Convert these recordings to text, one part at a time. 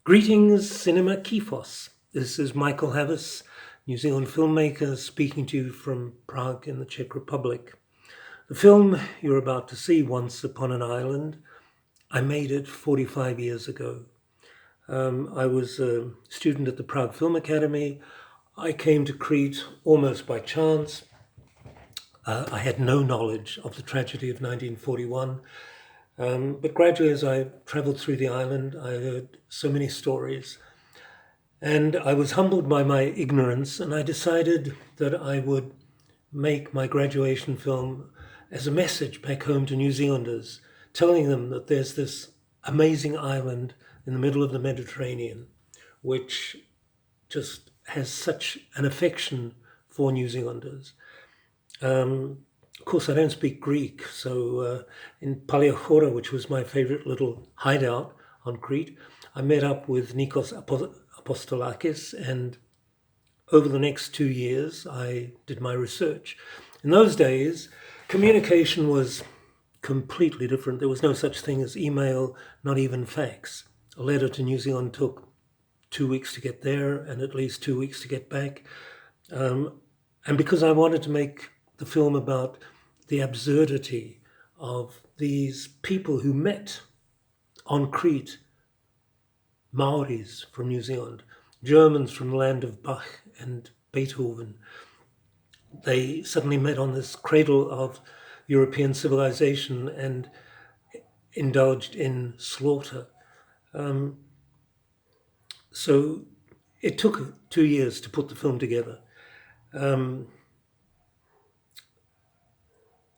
Greetings, Cinema Kifos. This is Michael Havas, New Zealand filmmaker, speaking to you from Prague in the Czech Republic. The film you're about to see, Once Upon an Island, I made it 45 years ago. I was a student at the Prague Film Academy. I came to Crete almost by chance. I had no knowledge of the tragedy of 1941. But gradually, as I traveled through the island, I heard so many stories. And I was humbled by my ignorance, and I decided that I would make my graduation film as a message back home to New Zealanders, telling them that there's this amazing island in the middle of the Mediterranean, which just has such an affection for New Zealanders. Of course, I don't speak Greek, so in Paliachora, which was my favorite little hideout on Crete, I met up with Nikos Apostolakis, and over the next 2 years, I did my research. In those days, communication was completely different. There was no such thing as email, not even fax. A letter to New Zealand took 2 weeks to get there and at least 2 weeks to get back. And because I wanted to make the film about the absurdity of these people who met on Crete, Maoris from New Zealand, Germans from the land of Bach and Beethoven. They suddenly met on this cradle of European civilization and indulged in slaughter. So it took 2 years to put the film together.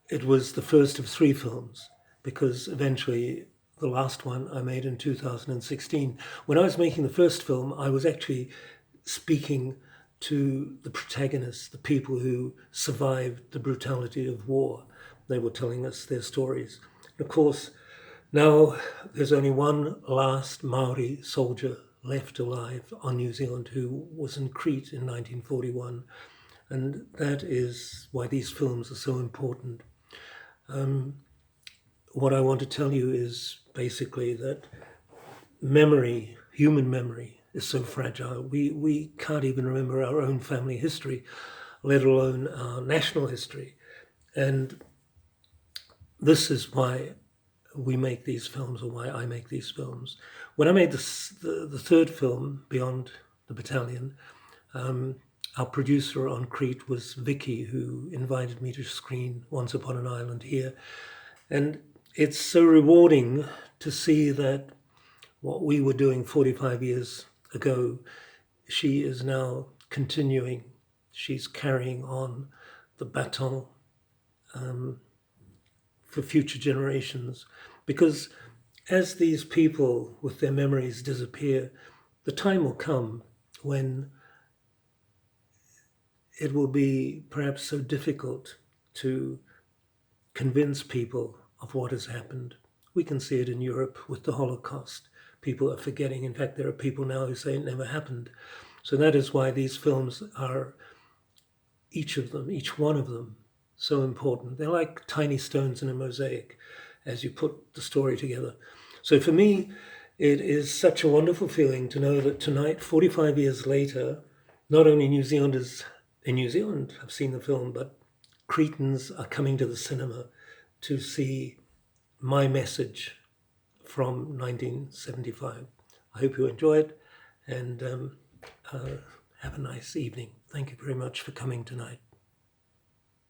It was the first of 3 films, because eventually the last one I made in 2016. When I was making the first film, I was actually speaking to the protagonists, the people who survived the brutality of war. They were telling us their stories. And of course, now there's only one last Maori soldier left alive on New Zealand who was in Crete in 1941. And that is why these films are so important. What I want to tell you is basically that memory, human memory, is so fragile. We can't even remember our own family history, let alone our national history. And this is why we make these films, or why I make these films. When I made the third film, Beyond the Battalion, our producer on Crete was Vicky, who invited me to screen Once Upon an Island here. And it's so rewarding to see that what we were doing 45 years ago, she is now continuing. She's carrying on the baton for future generations. Because as these people with their memories disappear, the time will come when it will be perhaps so difficult to convince people of what has happened. We can see it in Europe with the Holocaust. People are forgetting. In fact, there are people now who say it never happened. So that is why these films are, each of them, each one of them, so important. They're like tiny stones in a mosaic as you put the story together. So for me, it is such a wonderful feeling to know that tonight, 45 years later, not only New Zealanders in New Zealand have seen the film, but Cretans are coming to the cinema to see my message from 1975. I hope you enjoy it, and have a nice evening. Thank you very much for coming tonight.